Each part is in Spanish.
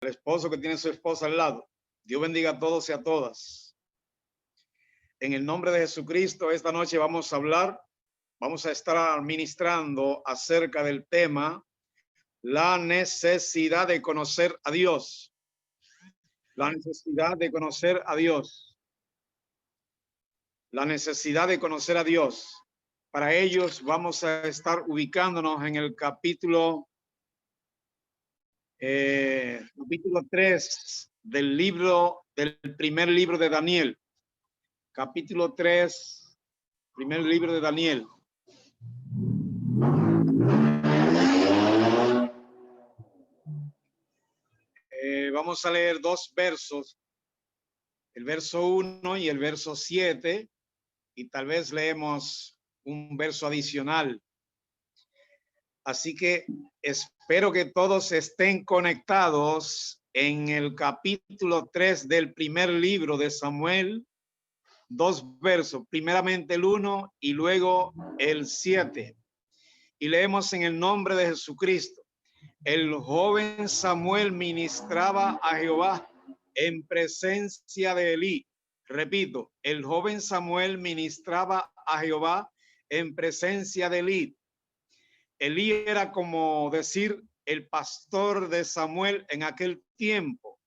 el esposo que tiene su esposa al lado. Dios bendiga a todos y a todas. En el nombre de Jesucristo, esta noche vamos a estar ministrando acerca del tema, la necesidad de conocer a Dios. La necesidad de conocer a Dios. La necesidad de conocer a Dios. Para ellos vamos a estar ubicándonos en el capítulo 3 del primer libro de Daniel. Capítulo 3, primer libro de Daniel. Vamos a leer dos versos, el verso 1 y el verso 7, y tal vez leemos un verso adicional. Así que espero que todos estén conectados en el capítulo 3 del primer libro de Samuel. Dos versos, primeramente el 1 y luego el 7. Y leemos en el nombre de Jesucristo. El joven Samuel ministraba a Jehová en presencia de Elí. Repito, el joven Samuel ministraba a Jehová en presencia de Elí. Elí era como decir el pastor de Samuel en aquel tiempo.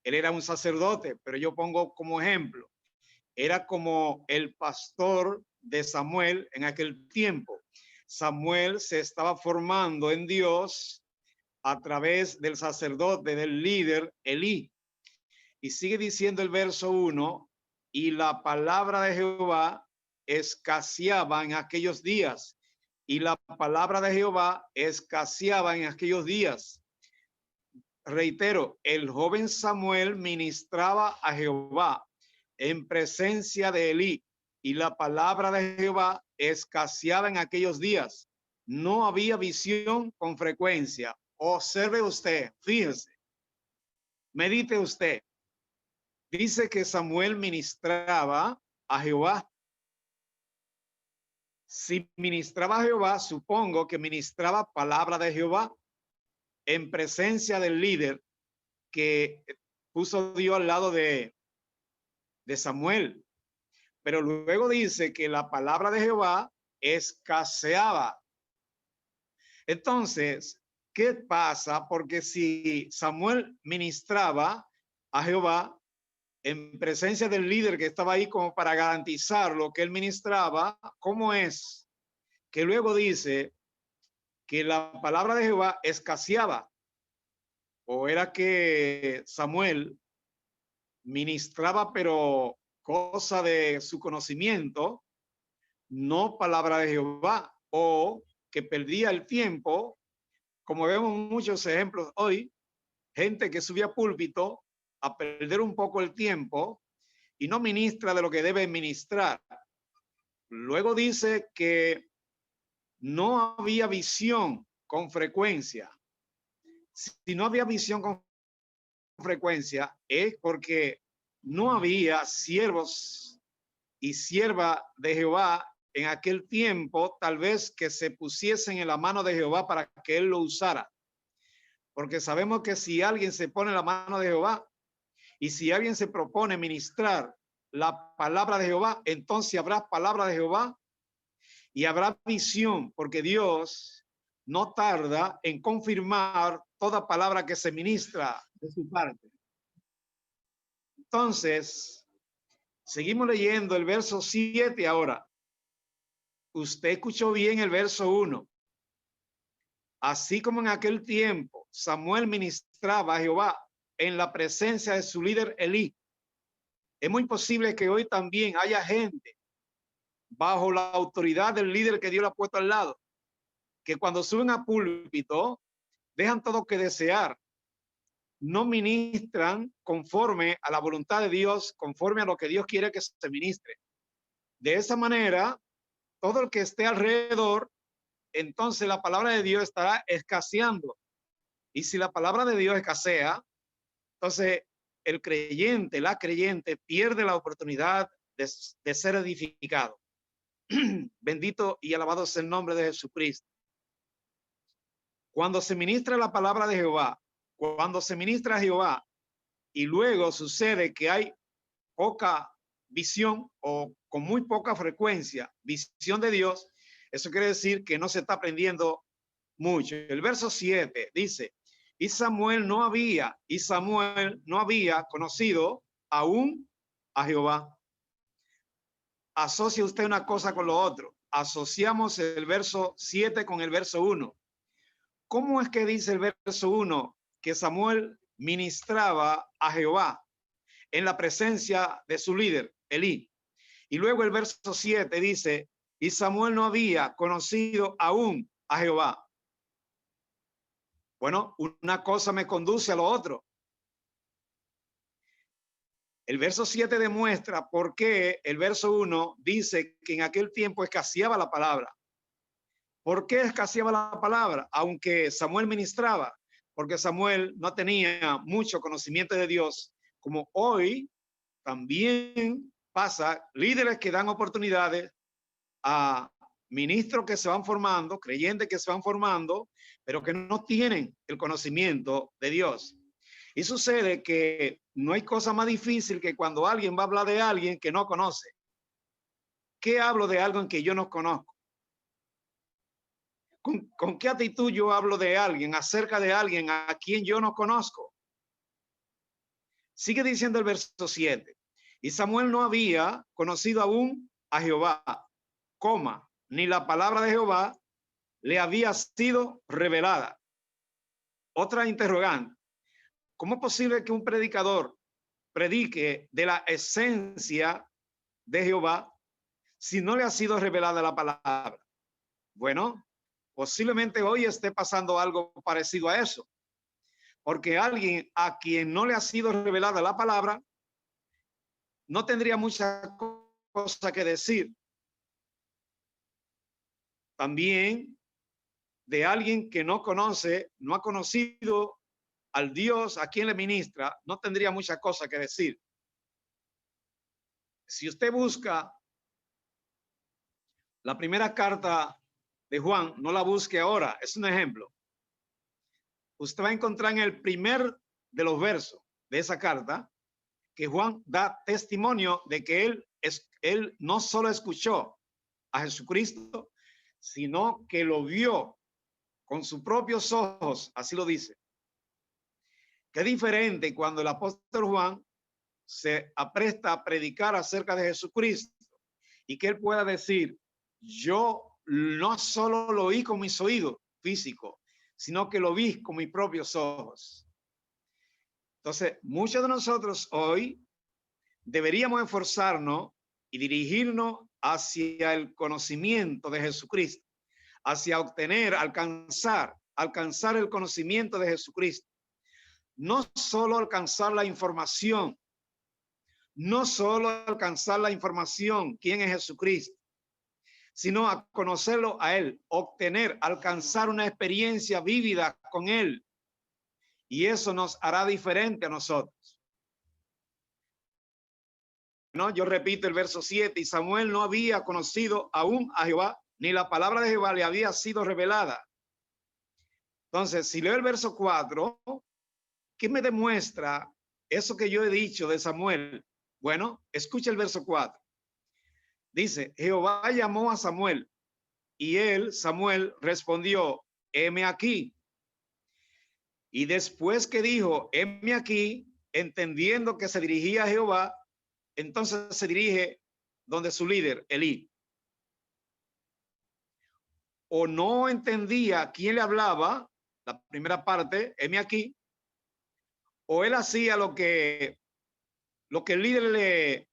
Él era un sacerdote, pero yo pongo como ejemplo. Era como el pastor de Samuel en aquel tiempo. Samuel se estaba formando en Dios a través del sacerdote, del líder Elí. Y sigue diciendo el verso 1, y la palabra de Jehová escaseaba en aquellos días. Y la palabra de Jehová escaseaba en aquellos días. Reitero, el joven Samuel ministraba a Jehová en presencia de Elí, y la palabra de Jehová escaseaba en aquellos días. No había visión con frecuencia. Observe usted, fíjese, medite usted. Dice que Samuel ministraba a Jehová. Si ministraba a Jehová, supongo que ministraba palabra de Jehová en presencia del líder que puso Dios al lado de Samuel. Pero luego dice que la palabra de Jehová escaseaba. Entonces, ¿qué pasa? Porque si Samuel ministraba a Jehová en presencia del líder que estaba ahí como para garantizar lo que él ministraba, ¿cómo es que luego dice que la palabra de Jehová escaseaba? ¿O era que Samuel ministraba pero cosa de su conocimiento, no palabra de Jehová, o que perdía el tiempo, como vemos muchos ejemplos hoy, gente que subía a púlpito a perder un poco el tiempo y no ministra de lo que debe ministrar? Luego dice que no había visión con frecuencia. Si no había visión con frecuencia es porque no había siervos y sierva de Jehová en aquel tiempo, tal vez que se pusiesen en la mano de Jehová para que él lo usara. Porque sabemos que si alguien se pone en la mano de Jehová y si alguien se propone ministrar la palabra de Jehová, entonces habrá palabra de Jehová y habrá visión, porque Dios no tarda en confirmar toda palabra que se ministra de su parte. Entonces, seguimos leyendo el verso 7 ahora. Usted escuchó bien el verso 1. Así como en aquel tiempo Samuel ministraba a Jehová en la presencia de su líder Elí, es muy posible que hoy también haya gente bajo la autoridad del líder que Dios le ha puesto al lado, que cuando suben a púlpito dejan todo que desear, no ministran conforme a la voluntad de Dios, conforme a lo que Dios quiere que se ministre. De esa manera, todo el que esté alrededor, entonces la palabra de Dios estará escaseando. Y si la palabra de Dios escasea, entonces el creyente, la creyente pierde la oportunidad de ser edificado. Bendito y alabado sea el nombre de Jesucristo. Cuando se ministra la palabra de Jehová, Cuando se ministra a Jehová y luego sucede que hay poca visión o con muy poca frecuencia, visión de Dios, eso quiere decir que no se está aprendiendo mucho. El verso 7 dice, y Samuel no había conocido aún a Jehová. Asocia usted una cosa con lo otro. Asociamos el verso 7 con el verso 1. ¿Cómo es que dice el verso 1 que Samuel ministraba a Jehová en la presencia de su líder, Elí? Y luego el verso 7 dice, y Samuel no había conocido aún a Jehová. Bueno, una cosa me conduce a lo otro. El verso 7 demuestra por qué el verso 1 dice que en aquel tiempo escaseaba la palabra. ¿Por qué escaseaba la palabra? Aunque Samuel ministraba, porque Samuel no tenía mucho conocimiento de Dios, como hoy también pasa, líderes que dan oportunidades a ministros que se van formando, creyentes que se van formando, pero que no tienen el conocimiento de Dios. Y sucede que no hay cosa más difícil que cuando alguien va a hablar de alguien que no conoce. ¿Qué hablo de algo en que yo no conozco? ¿Con qué actitud yo hablo de alguien, acerca de alguien a quien yo no conozco? Sigue diciendo el verso 7. Y Samuel no había conocido aún a Jehová, ni la palabra de Jehová le había sido revelada. Otra interrogante. ¿Cómo es posible que un predicador predique de la esencia de Jehová si no le ha sido revelada la palabra? Bueno, posiblemente hoy esté pasando algo parecido a eso, porque alguien a quien no le ha sido revelada la palabra no tendría mucha cosa que decir. También de alguien que no conoce, no ha conocido al Dios a quien le ministra, no tendría mucha cosa que decir. Si usted busca la primera carta de Juan, no la busque ahora, es un ejemplo. Usted va a encontrar en el primer de los versos de esa carta que Juan da testimonio de que él no solo escuchó a Jesucristo, sino que lo vio con sus propios ojos, así lo dice. Qué diferente cuando el apóstol Juan se apresta a predicar acerca de Jesucristo y que él pueda decir, yo no solo lo oí con mis oídos físicos, sino que lo vi con mis propios ojos. Entonces, muchos de nosotros hoy deberíamos esforzarnos y dirigirnos hacia el conocimiento de Jesucristo, hacia obtener, alcanzar el conocimiento de Jesucristo. No solo alcanzar la información, quién es Jesucristo, sino a conocerlo a él, alcanzar una experiencia vívida con él. Y eso nos hará diferente a nosotros. No, yo repito el verso 7, y Samuel no había conocido aún a Jehová, ni la palabra de Jehová le había sido revelada. Entonces, si leo el verso 4, ¿qué me demuestra eso que yo he dicho de Samuel? Bueno, escucha el verso 4. Dice, Jehová llamó a Samuel y él, Samuel, respondió, heme aquí. Y después que dijo, heme aquí, entendiendo que se dirigía a Jehová, entonces se dirige donde su líder, Elí. O no entendía quién le hablaba, la primera parte, heme aquí, o él hacía lo que el líder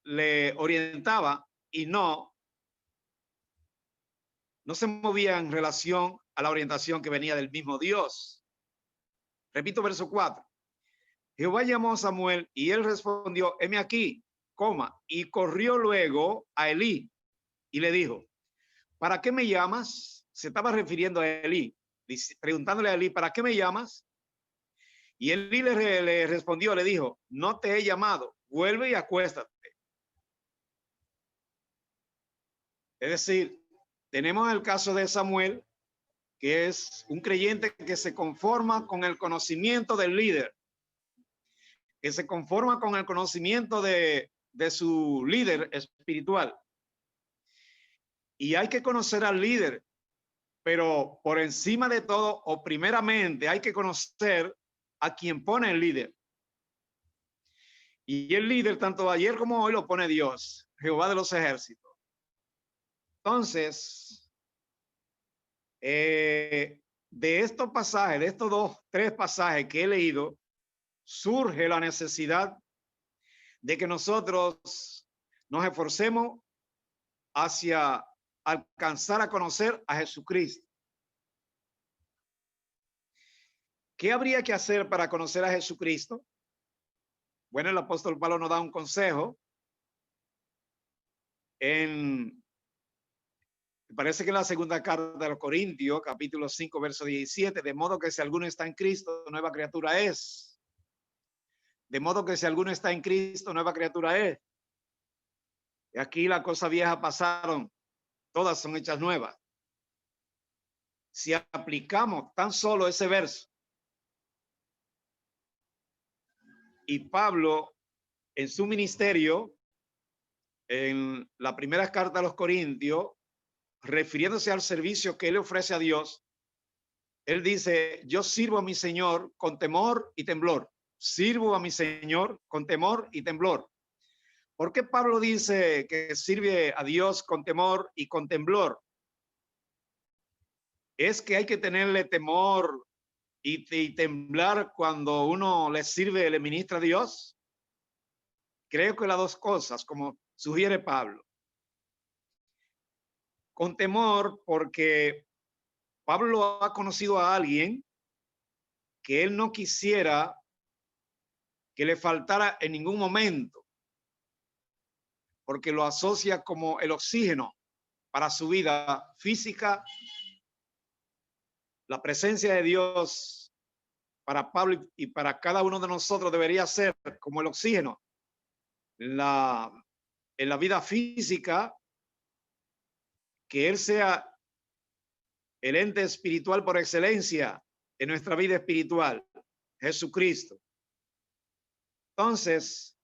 le orientaba y no se movía en relación a la orientación que venía del mismo Dios. Repito verso 4. Jehová llamó a Samuel y él respondió, heme aquí, y corrió luego a Elí y le dijo, ¿para qué me llamas? Se estaba refiriendo a Elí, preguntándole a Elí, ¿para qué me llamas? Y Elí le respondió, le dijo, no te he llamado, vuelve y acuéstate. Es decir, tenemos el caso de Samuel que es un creyente que se conforma con el conocimiento del líder, que se conforma con el conocimiento de su líder espiritual. Y hay que conocer al líder, pero por encima de todo, o primeramente, hay que conocer a quien pone el líder. Y el líder, tanto ayer como hoy, lo pone Dios, Jehová de los ejércitos. Entonces, de estos pasajes, de estos tres pasajes que he leído, surge la necesidad de que nosotros nos esforcemos hacia alcanzar a conocer a Jesucristo. ¿Qué habría que hacer para conocer a Jesucristo? Bueno, el apóstol Pablo nos da un consejo me parece que en la segunda carta de los Corintios, capítulo 5, verso 17, de modo que si alguno está en Cristo, nueva criatura es. De modo que si alguno está en Cristo, nueva criatura es. Y aquí las cosas viejas pasaron, todas son hechas nuevas. Si aplicamos tan solo ese verso, y Pablo en su ministerio, en la primera carta a los Corintios, refiriéndose al servicio que él ofrece a Dios, él dice, yo sirvo a mi Señor con temor y temblor. Sirvo a mi Señor con temor y temblor. ¿Por qué Pablo dice que sirve a Dios con temor y con temblor? Es que hay que tenerle temor y temblar cuando uno le sirve, le ministra a Dios. Creo que las dos cosas, como sugiere Pablo. Con temor porque Pablo ha conocido a alguien que él no quisiera que le faltara en ningún momento, porque lo asocia como el oxígeno para su vida física. La presencia de Dios para Pablo y para cada uno de nosotros debería ser como el oxígeno en la vida física, que Él sea el ente espiritual por excelencia en nuestra vida espiritual, Jesucristo. Entonces,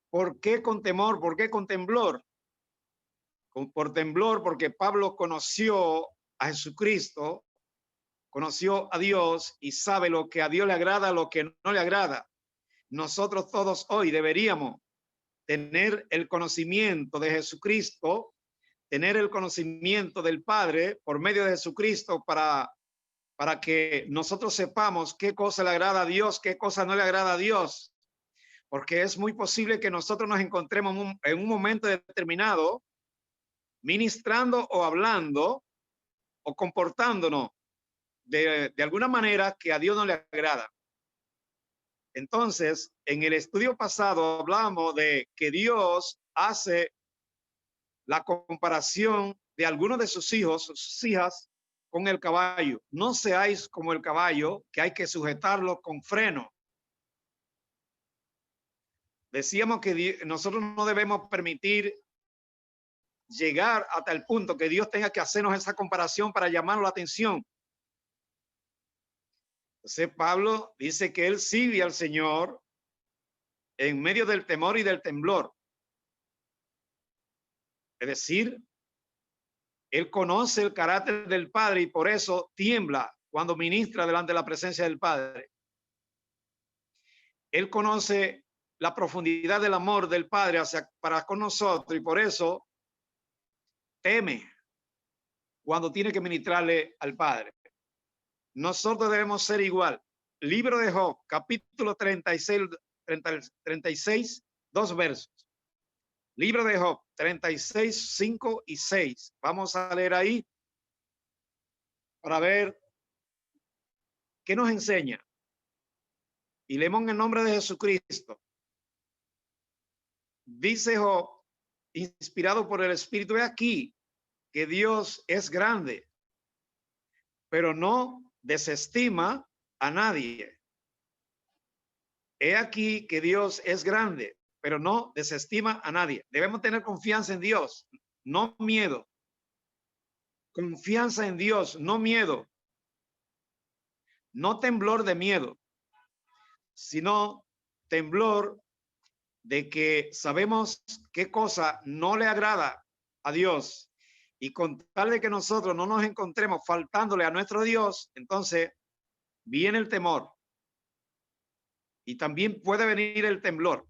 ¿por qué con temor? ¿Por qué con temblor? Por temblor, porque Pablo conoció a Jesucristo, conoció a Dios y sabe lo que a Dios le agrada, lo que no le agrada. Nosotros todos hoy deberíamos tener el conocimiento de Jesucristo, tener el conocimiento del Padre por medio de Jesucristo para que nosotros sepamos qué cosa le agrada a Dios, qué cosa no le agrada a Dios. Porque es muy posible que nosotros nos encontremos en un momento determinado ministrando o hablando o comportándonos de alguna manera que a Dios no le agrada. Entonces, en el estudio pasado hablamos de que Dios hace la comparación de algunos de sus hijos, sus hijas, con el caballo. No seáis como el caballo, que hay que sujetarlo con freno. Decíamos que nosotros no debemos permitir llegar hasta el punto que Dios tenga que hacernos esa comparación para llamar la atención. Entonces Pablo dice que él sirve al Señor en medio del temor y del temblor. Es decir, él conoce el carácter del Padre y por eso tiembla cuando ministra delante de la presencia del Padre. Él conoce la profundidad del amor del Padre para con nosotros y por eso teme cuando tiene que ministrarle al Padre. Nosotros debemos ser igual. Libro de Job, capítulo 36, 2 versos. Libro de Job, 36, 5 y 6. Vamos a leer ahí para ver qué nos enseña. Y leemos en el nombre de Jesucristo. Dice Job, inspirado por el Espíritu, he aquí que Dios es grande, pero no desestima a nadie. He aquí que Dios es grande, pero no desestima a nadie. Debemos tener confianza en Dios, no miedo. confianza en Dios, no miedo, no temblor de miedo, sino temblor de que sabemos qué cosa no le agrada a Dios, y con tal de que nosotros no nos encontremos faltándole a nuestro Dios, entonces viene el temor y también puede venir el temblor.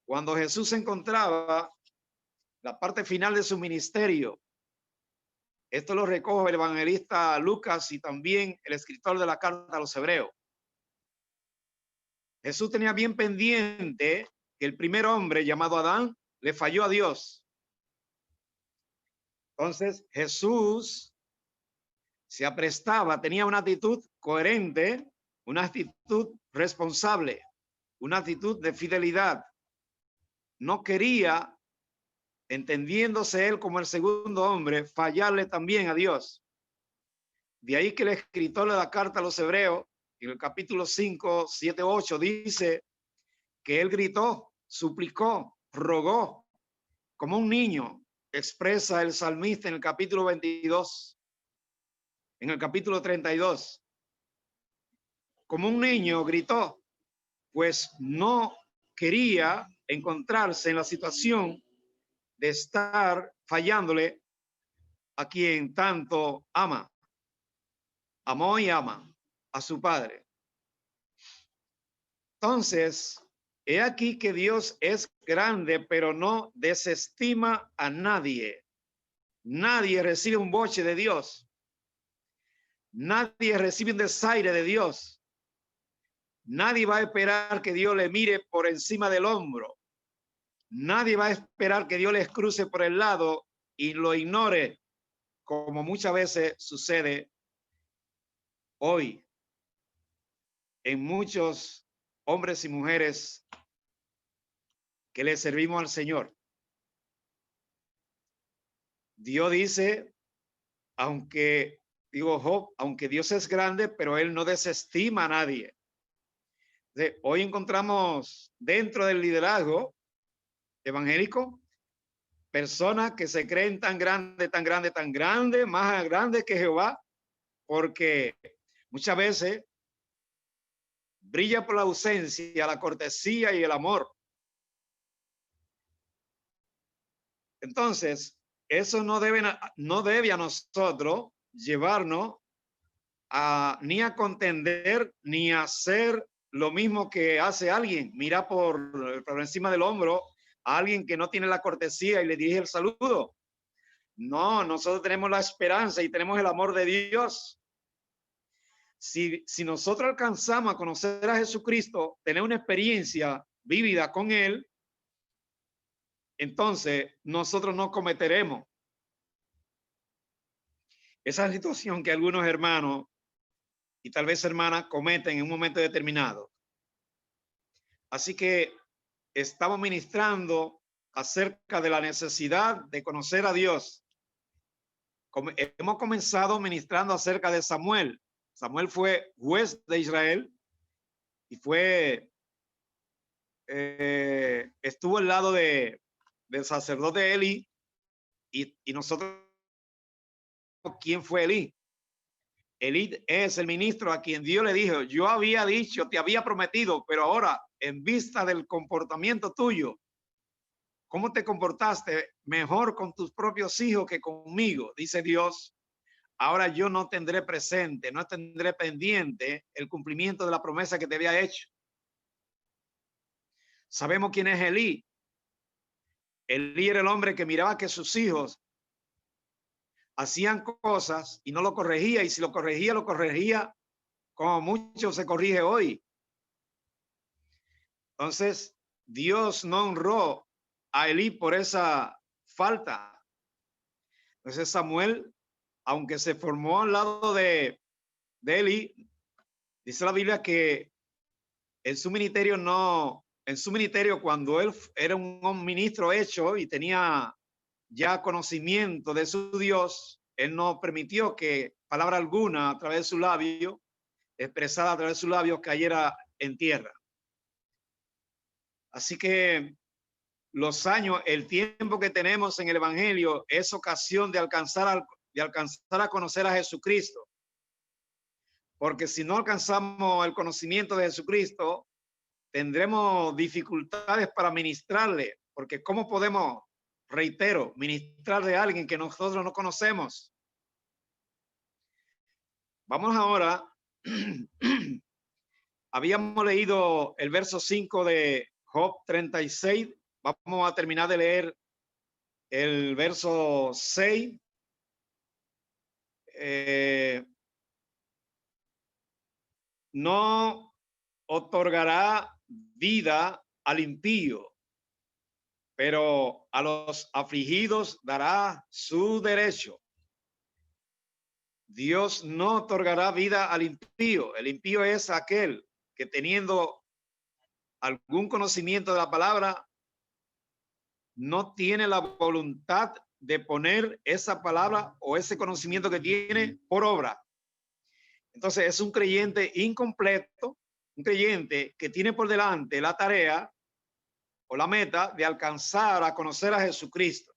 Cuando Jesús se encontraba la parte final de su ministerio, esto lo recoge el evangelista Lucas y también el escritor de la carta a los Hebreos. Jesús tenía bien pendiente que el primer hombre llamado Adán le falló a Dios. Entonces Jesús se aprestaba, tenía una actitud coherente, una actitud responsable, una actitud de fidelidad. No quería, entendiéndose él como el segundo hombre, fallarle también a Dios. De ahí que el escritor de la carta a los Hebreos, en el capítulo 5, 7, 8, dice que él gritó, suplicó, rogó, como un niño, expresa el salmista en el capítulo 22, en el capítulo 32. Como un niño gritó, pues no quería encontrarse en la situación de estar fallándole a quien tanto ama. Amó y ama a su Padre. Entonces, he aquí que Dios es grande, pero no desestima a nadie. Nadie recibe un boche de Dios. Nadie recibe un desaire de Dios. Nadie va a esperar que Dios le mire por encima del hombro. Nadie va a esperar que Dios les cruce por el lado y lo ignore, como muchas veces sucede hoy en muchos hombres y mujeres que le servimos al Señor. Dios dice, aunque, digo Job, aunque Dios es grande, pero él no desestima a nadie. Hoy encontramos dentro del liderazgo evangélico personas que se creen tan grande, tan grande, tan grande, más grande que Jehová, porque muchas veces brilla por la ausencia, la cortesía y el amor. Entonces, eso no debe a nosotros llevarnos ni a contender ni a hacer lo mismo que hace alguien. Mira por encima del hombro a alguien que no tiene la cortesía y le dirige el saludo. No, nosotros tenemos la esperanza y tenemos el amor de Dios. Si nosotros alcanzamos a conocer a Jesucristo, tener una experiencia vívida con Él, entonces nosotros no cometeremos esa situación que algunos hermanos y tal vez hermanas cometen en un momento determinado. Así que estamos ministrando acerca de la necesidad de conocer a Dios. Hemos comenzado ministrando acerca de Samuel. Samuel fue juez de Israel y estuvo al lado del sacerdote Eli, y nosotros, ¿quién fue Eli? Eli es el ministro a quien Dios le dijo, yo había dicho, te había prometido, pero ahora en vista del comportamiento tuyo, ¿cómo te comportaste mejor con tus propios hijos que conmigo? Dice Dios, ahora yo no tendré presente, no tendré pendiente el cumplimiento de la promesa que te había hecho. Sabemos quién es Elí. Elí era el hombre que miraba que sus hijos hacían cosas y no lo corregía, y si lo corregía como mucho se corrige hoy. Entonces, Dios no honró a Elí por esa falta. Entonces Samuel, aunque se formó al lado de Elí, dice la Biblia que en su ministerio cuando él era un ministro hecho y tenía ya conocimiento de su Dios, él no permitió que palabra alguna a través de su labio, expresada a través de su labio, cayera en tierra. Así que los años, el tiempo que tenemos en el Evangelio es ocasión de alcanzar a conocer a Jesucristo. Porque si no alcanzamos el conocimiento de Jesucristo, tendremos dificultades para ministrarle, porque ¿cómo podemos, reitero, ministrarle a alguien que nosotros no conocemos? Vamos ahora, habíamos leído el verso 5 de Job 36, vamos a terminar de leer el verso 6. No otorgará vida al impío, pero a los afligidos dará su derecho. Dios no otorgará vida al impío. El impío es aquel que, teniendo algún conocimiento de la palabra, no tiene la voluntad de poner esa palabra o ese conocimiento que tiene por obra. Entonces es un creyente incompleto, un creyente que tiene por delante la tarea o la meta de alcanzar a conocer a Jesucristo.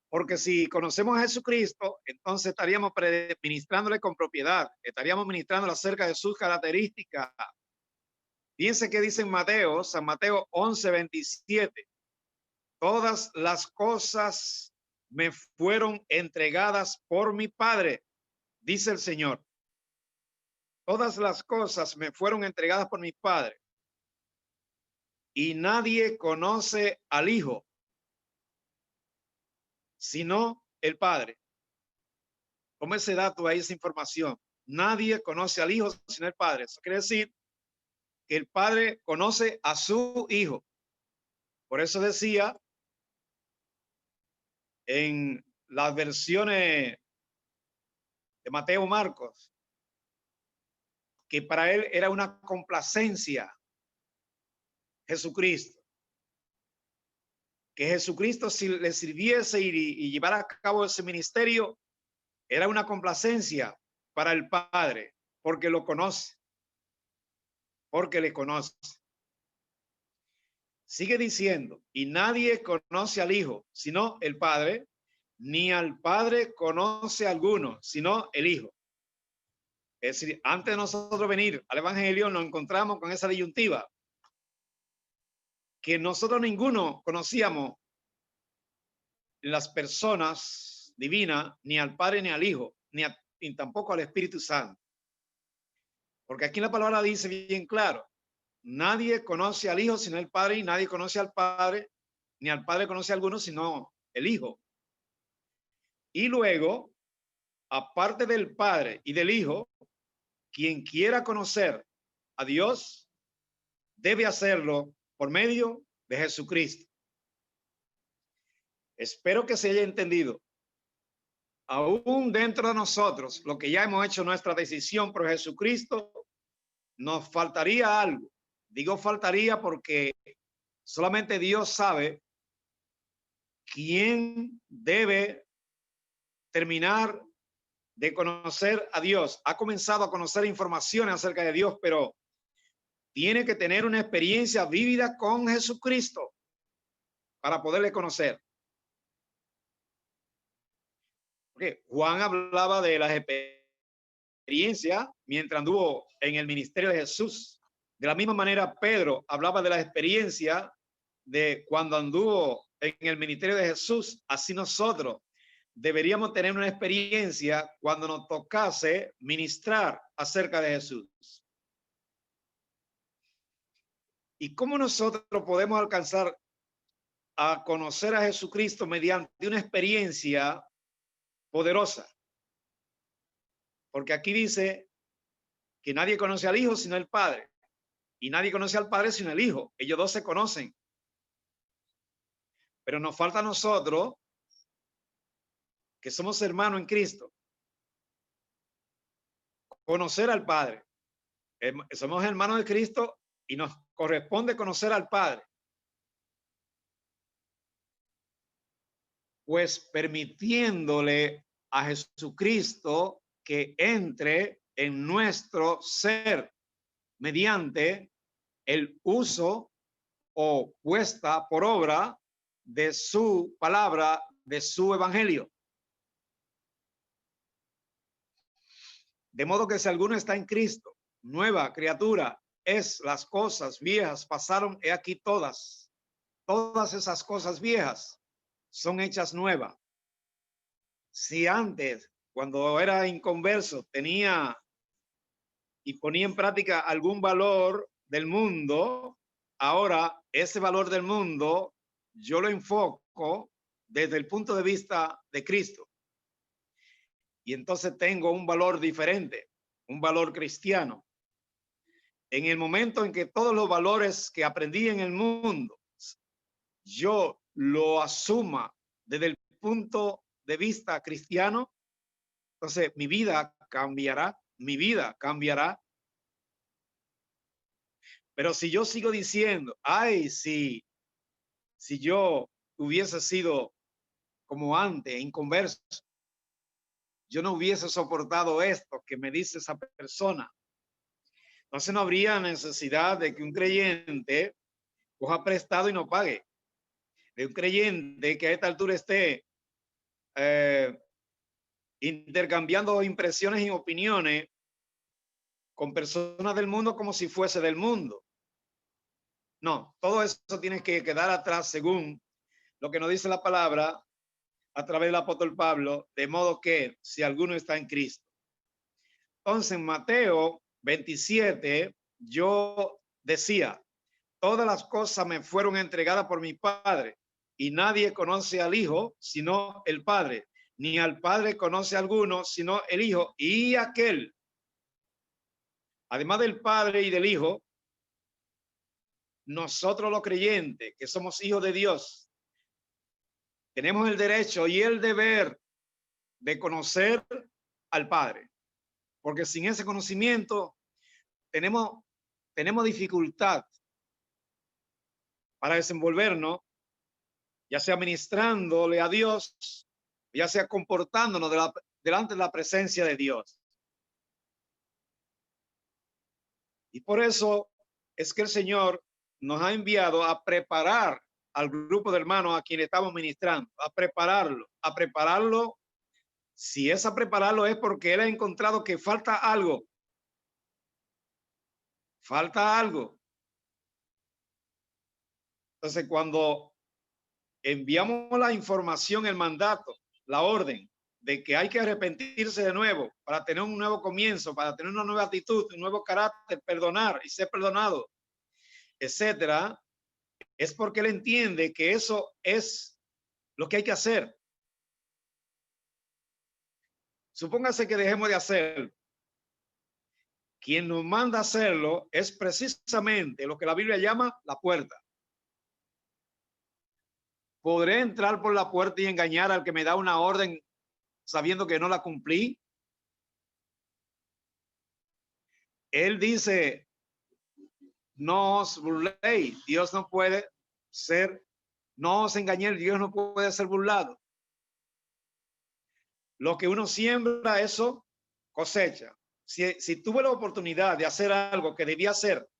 Porque si conocemos a Jesucristo, entonces estaríamos ministrándole con propiedad, estaríamos ministrándole acerca de sus características. Fíjense que dice en Mateo, San Mateo 11:27, todas las cosas me fueron entregadas por mi Padre, dice el Señor. Todas las cosas me fueron entregadas por mi Padre. Y nadie conoce al Hijo, sino el Padre. Toma ese dato ahí, esa información. Nadie conoce al Hijo, sino el Padre. Eso quiere decir que el Padre conoce a su Hijo. Por eso decía en las versiones de Mateo, Marcos, que para él era una complacencia Jesucristo. Que Jesucristo, si le sirviese y llevara a cabo ese ministerio, era una complacencia para el Padre, porque lo conoce, porque le conoce. Sigue diciendo, y nadie conoce al Hijo, sino el Padre, ni al Padre conoce a alguno, sino el Hijo. Es decir, antes de nosotros venir al Evangelio, nos encontramos con esa disyuntiva, que nosotros ninguno conocíamos las personas divinas, ni al Padre ni al Hijo, ni tampoco al Espíritu Santo. Porque aquí la palabra dice bien claro, nadie conoce al Hijo sino el Padre, y nadie conoce al Padre, ni al Padre conoce a alguno sino el Hijo. Y luego, aparte del Padre y del Hijo, quien quiera conocer a Dios debe hacerlo por medio de Jesucristo. Espero que se haya entendido. Aún dentro de nosotros, lo que ya hemos hecho nuestra decisión por Jesucristo, nos faltaría algo. Digo faltaría porque solamente Dios sabe quién debe terminar de conocer a Dios. Ha comenzado a conocer informaciones acerca de Dios, pero tiene que tener una experiencia vívida con Jesucristo para poderle conocer. Porque Juan hablaba de las experiencias mientras anduvo en el ministerio de Jesús. De la misma manera, Pedro hablaba de la experiencia de cuando anduvo en el ministerio de Jesús. Así nosotros deberíamos tener una experiencia cuando nos tocase ministrar acerca de Jesús. ¿Y cómo nosotros podemos alcanzar a conocer a Jesucristo mediante una experiencia poderosa? Porque aquí dice que nadie conoce al Hijo sino el Padre, y nadie conoce al Padre sino el Hijo. Ellos dos se conocen. Pero nos falta a nosotros, que somos hermanos en Cristo, conocer al Padre. Somos hermanos de Cristo y nos corresponde conocer al Padre. Pues permitiéndole a Jesucristo que entre en nuestro ser mediante el uso o puesta por obra de su palabra, de su evangelio. De modo que si alguno está en Cristo, nueva criatura es, las cosas viejas pasaron, he aquí todas esas cosas viejas son hechas nuevas. Si antes, cuando era inconverso, tenía y ponía en práctica algún valor del mundo, ahora ese valor del mundo yo lo enfoco desde el punto de vista de Cristo. Y entonces tengo un valor diferente, un valor cristiano. En el momento en que todos los valores que aprendí en el mundo, yo lo asuma desde el punto de vista cristiano, entonces mi vida cambiará, mi vida cambiará. Pero si yo sigo diciendo, ay, si yo hubiese sido como antes, inconverso, yo no hubiese soportado esto que me dice esa persona. Entonces no habría necesidad de que un creyente coja prestado y no pague. De un creyente que a esta altura esté intercambiando impresiones y opiniones con personas del mundo como si fuese del mundo. No, todo eso tiene que quedar atrás según lo que nos dice la palabra a través del apóstol Pablo, de modo que si alguno está en Cristo. Entonces en Mateo 27 yo decía, todas las cosas me fueron entregadas por mi Padre y nadie conoce al Hijo sino el Padre, ni al Padre conoce a alguno sino el Hijo y aquel. Además del Padre y del Hijo, nosotros los creyentes que somos hijos de Dios, tenemos el derecho y el deber de conocer al Padre, porque sin ese conocimiento tenemos dificultad para desenvolvernos, ya sea ministrándole a Dios, ya sea comportándonos delante de la presencia de Dios. Y por eso es que el Señor nos ha enviado a preparar al grupo de hermanos a quien estamos ministrando, a prepararlo. Si es a prepararlo es porque él ha encontrado que falta algo. Falta algo. Entonces, cuando enviamos la información, el mandato, la orden de que hay que arrepentirse de nuevo para tener un nuevo comienzo, para tener una nueva actitud, un nuevo carácter, perdonar y ser perdonado, etcétera, es porque él entiende que eso es lo que hay que hacer. Supóngase que dejemos de hacerlo. Quien nos manda a hacerlo es precisamente lo que la Biblia llama la puerta. ¿Podré entrar por la puerta y engañar al que me da una orden sabiendo que no la cumplí? Él dice, no os burléis, Dios no puede ser, no os engañéis, Dios no puede ser burlado. Lo que uno siembra, eso cosecha. Si tuve la oportunidad de hacer algo que debía hacer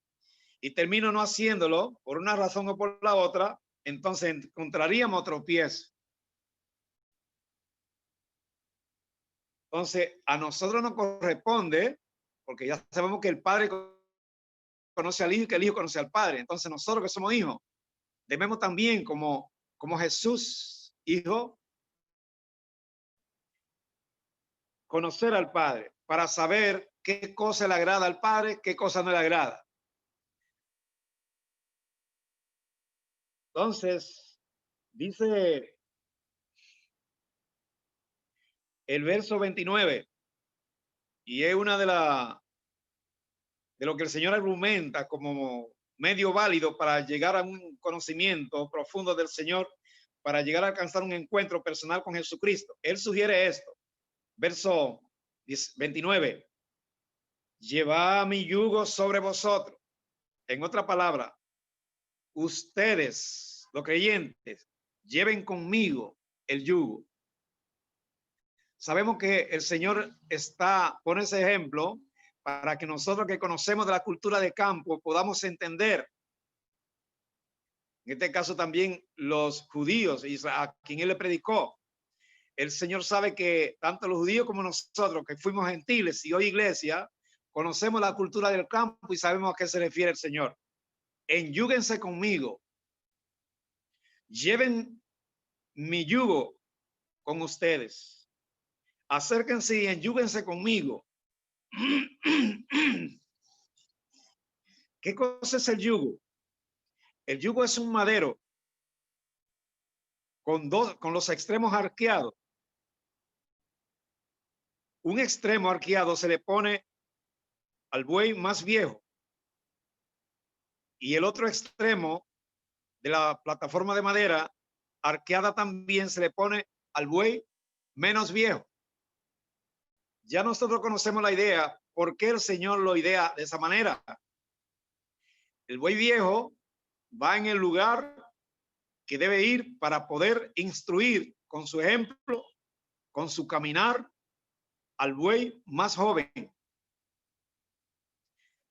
y termino no haciéndolo por una razón o por la otra, entonces encontraríamos tropiezo. Entonces, a nosotros nos corresponde, porque ya sabemos que el Padre conoce al Hijo y que el Hijo conoce al Padre. Entonces, nosotros que somos hijos, debemos también, como Jesús, hijo, conocer al Padre para saber qué cosa le agrada al Padre, qué cosa no le agrada. Entonces, dice el verso 29, y es una de lo que el Señor argumenta como medio válido para llegar a un conocimiento profundo del Señor, para llegar a alcanzar un encuentro personal con Jesucristo. Él sugiere esto, verso 29, llevad mi yugo sobre vosotros. En otra palabra, ustedes, los creyentes, lleven conmigo el yugo. Sabemos que el Señor pone ese ejemplo para que nosotros que conocemos de la cultura de campo podamos entender en este caso también los judíos, a quien él le predicó. El Señor sabe que tanto los judíos como nosotros, que fuimos gentiles y hoy iglesia, conocemos la cultura del campo y sabemos a qué se refiere el Señor. Enyúguense conmigo, lleven mi yugo con ustedes, acérquense y enyúguense conmigo. ¿Qué cosa es el yugo? El yugo es un madero con los extremos arqueados. Un extremo arqueado se le pone al buey más viejo y el otro extremo de la plataforma de madera arqueada también se le pone al buey menos viejo. Ya nosotros conocemos la idea, ¿por qué el Señor lo idea de esa manera? El buey viejo va en el lugar que debe ir para poder instruir con su ejemplo, con su caminar, al buey más joven.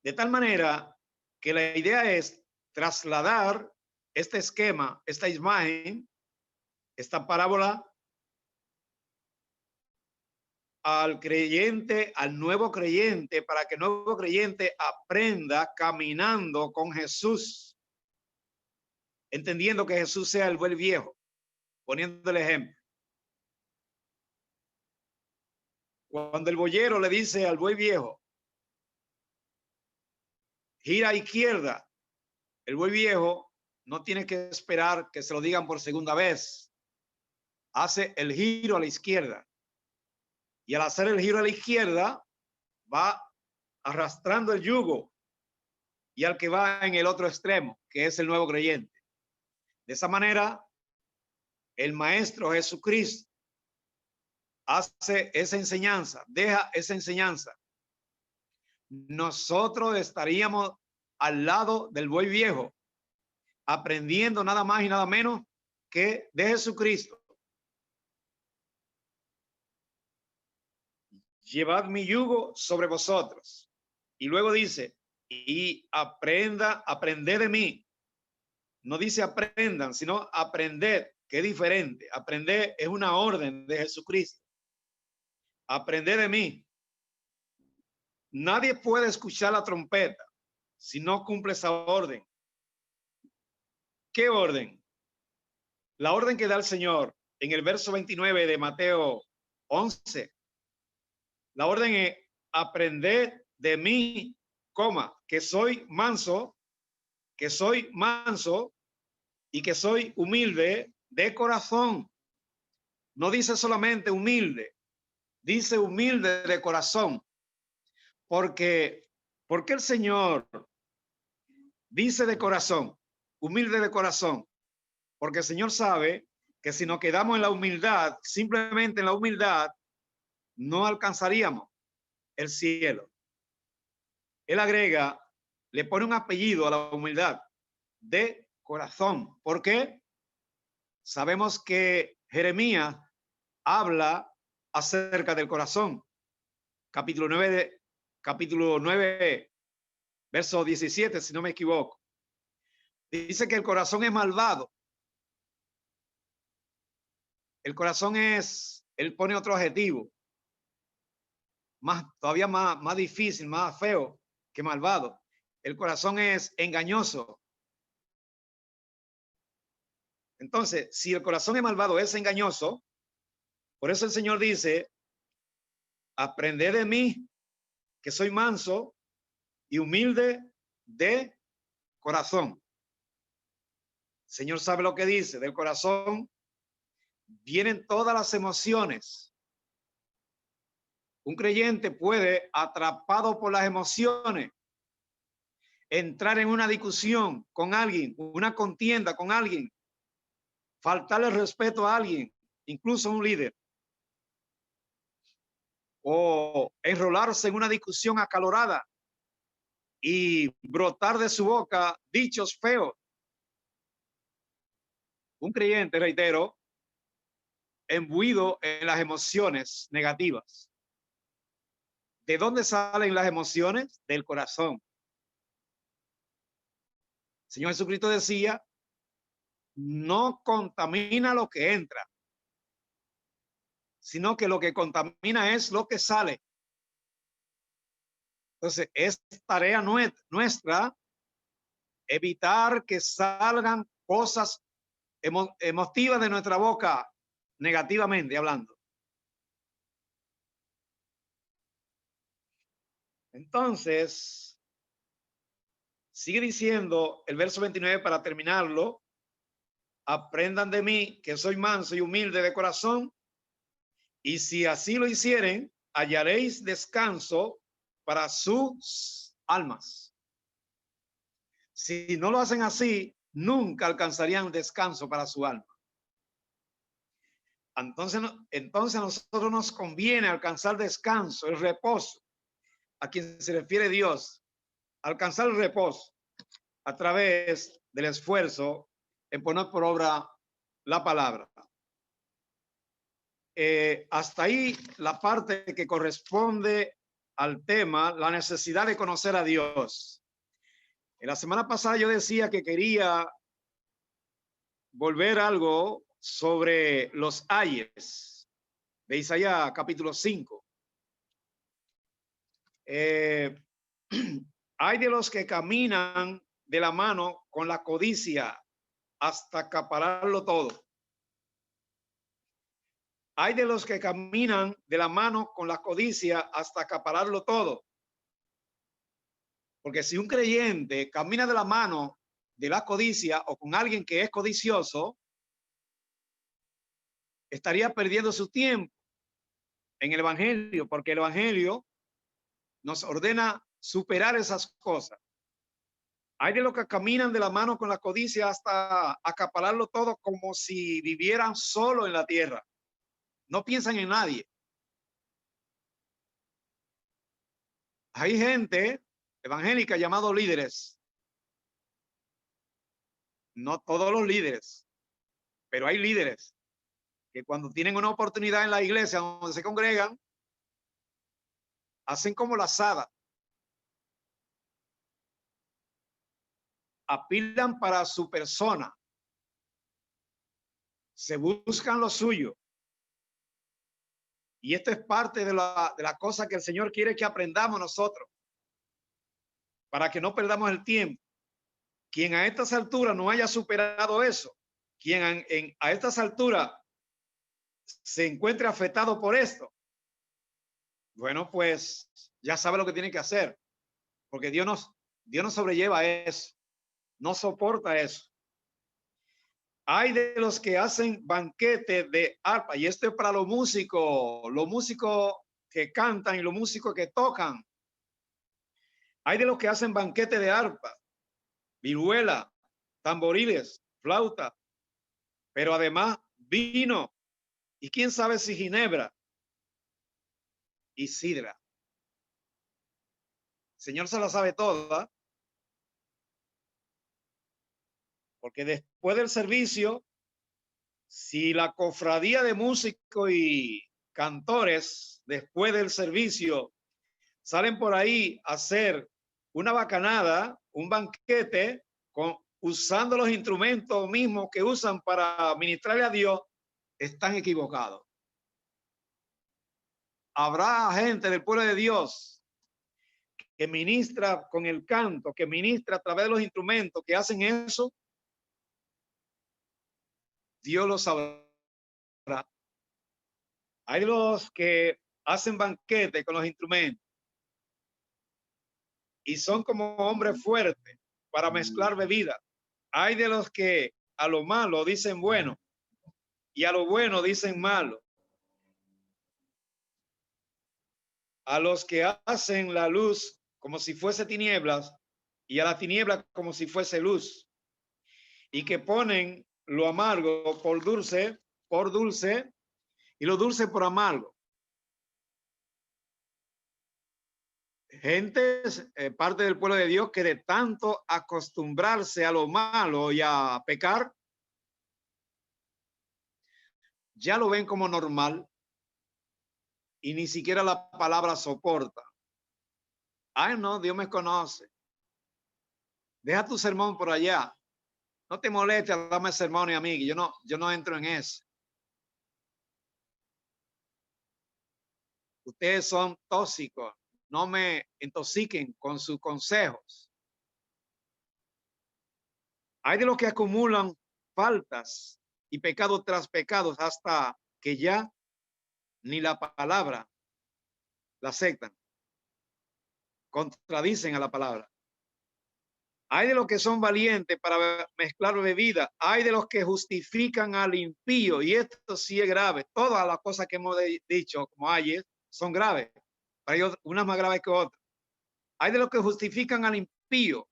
De tal manera que la idea es trasladar este esquema, esta imagen, esta parábola al creyente, al nuevo creyente, para que el nuevo creyente aprenda caminando con Jesús, entendiendo que Jesús sea el buen viejo, poniendo el ejemplo. Cuando el boyero le dice al buey viejo, gira a izquierda, el buey viejo no tiene que esperar que se lo digan por segunda vez. Hace el giro a la izquierda. Y al hacer el giro a la izquierda, va arrastrando el yugo y al que va en el otro extremo, que es el nuevo creyente. De esa manera, el Maestro Jesucristo hace esa enseñanza, deja esa enseñanza. Nosotros estaríamos al lado del buey viejo, aprendiendo nada más y nada menos que de Jesucristo. Llevad mi yugo sobre vosotros. Y luego dice, y aprended de mí. No dice aprendan, sino aprended, que es diferente. Aprender es una orden de Jesucristo. Aprended de mí. Nadie puede escuchar la trompeta si no cumple esa orden. ¿Qué orden? La orden que da el Señor en el verso 29 de Mateo 11. La orden es aprender de mí, que soy manso y que soy humilde de corazón. No dice solamente humilde, dice humilde de corazón. Porque el Señor dice de corazón, humilde de corazón, porque el Señor sabe que si nos quedamos en la humildad, simplemente en la humildad, no alcanzaríamos el cielo. Él agrega, le pone un apellido a la humildad, de corazón. ¿Por qué? Sabemos que Jeremías habla acerca del corazón. Capítulo 9, verso 17, si no me equivoco. Dice que el corazón es malvado. El corazón es, él pone otro adjetivo, todavía más difícil, más feo que malvado. El corazón es engañoso. Entonces, si el corazón es malvado, es engañoso, por eso el Señor dice, aprended de mí, que soy manso y humilde de corazón. El Señor sabe lo que dice, del corazón vienen todas las emociones. Un creyente puede, atrapado por las emociones, entrar en una discusión con alguien, una contienda con alguien, faltarle respeto a alguien, incluso a un líder, o enrolarse en una discusión acalorada y brotar de su boca dichos feos. Un creyente, reitero, embuido en las emociones negativas. ¿De dónde salen las emociones? Del corazón. El Señor Jesucristo decía no contamina lo que entra, sino que lo que contamina es lo que sale. Entonces, es tarea nuestra evitar que salgan cosas emotivas de nuestra boca, negativamente hablando. Entonces, sigue diciendo el verso 29 para terminarlo. Aprendan de mí, que soy manso y humilde de corazón, y si así lo hicieren, hallaréis descanso para sus almas. Si no lo hacen así, nunca alcanzarían descanso para su alma. Entonces a nosotros nos conviene alcanzar descanso, el reposo, a quien se refiere Dios, alcanzar el reposo a través del esfuerzo en poner por obra la palabra. Hasta ahí la parte que corresponde al tema, la necesidad de conocer a Dios. En la semana pasada yo decía que quería volver algo sobre los ayes de Isaías capítulo 5. Hay de los que caminan de la mano con la codicia hasta acapararlo todo. Hay de los que caminan de la mano con la codicia hasta acapararlo todo. Porque si un creyente camina de la mano de la codicia o con alguien que es codicioso, estaría perdiendo su tiempo en el evangelio, porque el evangelio nos ordena superar esas cosas. Hay de los que caminan de la mano con la codicia hasta acapararlo todo como si vivieran solo en la tierra. No piensan en nadie. Hay gente evangélica llamados líderes. No todos los líderes, pero hay líderes que cuando tienen una oportunidad en la iglesia donde se congregan, hacen como la asada. Apilan para su persona. Se buscan lo suyo. Y esto es parte de la cosa que el Señor quiere que aprendamos nosotros, para que no perdamos el tiempo. Quien a estas alturas no haya superado eso, quien a estas alturas se encuentre afectado por esto, bueno, pues ya sabe lo que tiene que hacer, porque Dios nos sobrelleva eso, no soporta eso. Hay de los que hacen banquete de arpa, y esto es para los músicos que cantan y los músicos que tocan. Hay de los que hacen banquete de arpa, vihuela, tamboriles, flauta, pero además vino, y quién sabe si ginebra y sidra. El Señor se la sabe toda, porque después del servicio, si la cofradía de músicos y cantores, después del servicio, salen por ahí a hacer una bacanada, un banquete, usando los instrumentos mismos que usan para ministrarle a Dios, están equivocados. Habrá gente del pueblo de Dios que ministra con el canto, que ministra a través de los instrumentos, que hacen eso. Dios lo sabrá. Hay los que hacen banquete con los instrumentos y son como hombres fuertes para mezclar bebida. Hay de los que a lo malo dicen bueno y a lo bueno dicen malo. A los que hacen la luz como si fuese tinieblas y a la tiniebla como si fuese luz, y que ponen lo amargo por dulce y lo dulce por amargo. Gente, parte del pueblo de Dios, que de tanto acostumbrarse a lo malo y a pecar, ya lo ven como normal y ni siquiera la palabra soporta. Ay, no, Dios me conoce. Deja tu sermón por allá. No te molestes a darme sermón y a mí, yo no entro en eso. Ustedes son tóxicos, no me intoxiquen con sus consejos. Hay de los que acumulan faltas y pecados tras pecados hasta que ya ni la palabra la aceptan, contradicen a la palabra. Hay de los que son valientes para mezclar bebida. Hay de los que justifican al impío. Y esto sí es grave. Todas las cosas que hemos dicho, como ayer, son graves. Hay unas más graves que otras. Hay de los que justifican al impío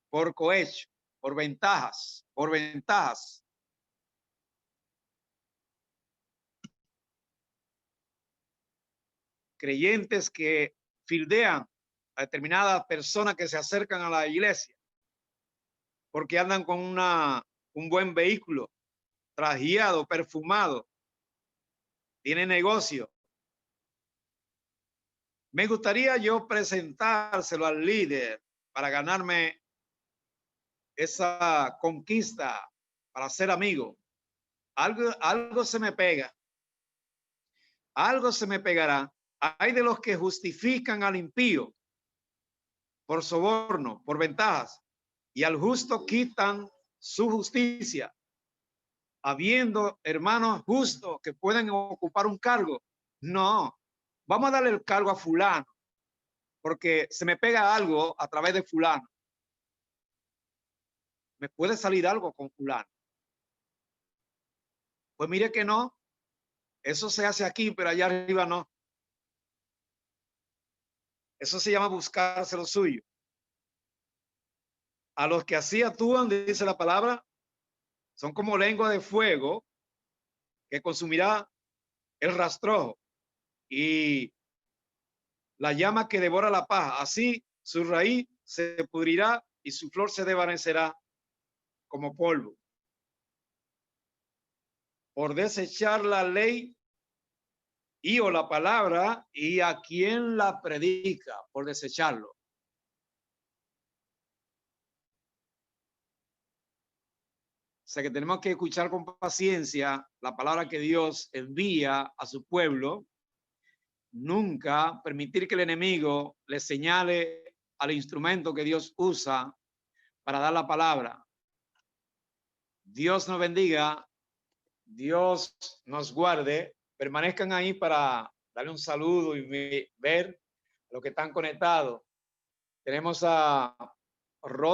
por cohecho, por ventajas. Creyentes que fildean a determinadas personas que se acercan a la iglesia porque andan con un buen vehículo, trajeado, perfumado, tiene negocio. Me gustaría yo presentárselo al líder para ganarme esa conquista, para ser amigo. Algo se me pega, algo se me pegará. Hay de los que justifican al impío por soborno, por ventajas, y al justo quitan su justicia. Habiendo hermanos justos que pueden ocupar un cargo, no, vamos a darle el cargo a fulano, porque se me pega algo a través de fulano. Me puede salir algo con fulano. Pues mire que no, eso se hace aquí, pero allá arriba no. Eso se llama buscarse lo suyo. A los que así actúan, dice la palabra, son como lengua de fuego que consumirá el rastrojo y la llama que devora la paja. Así su raíz se pudrirá y su flor se desvanecerá como polvo. Por desechar la ley y o la palabra, y a quien la predica por desecharlo. O sea que tenemos que escuchar con paciencia la palabra que Dios envía a su pueblo. Nunca permitir que el enemigo le señale al instrumento que Dios usa para dar la palabra. Dios nos bendiga, Dios nos guarde. Permanezcan ahí para darle un saludo y ver a los que están conectados. Tenemos a Rosa.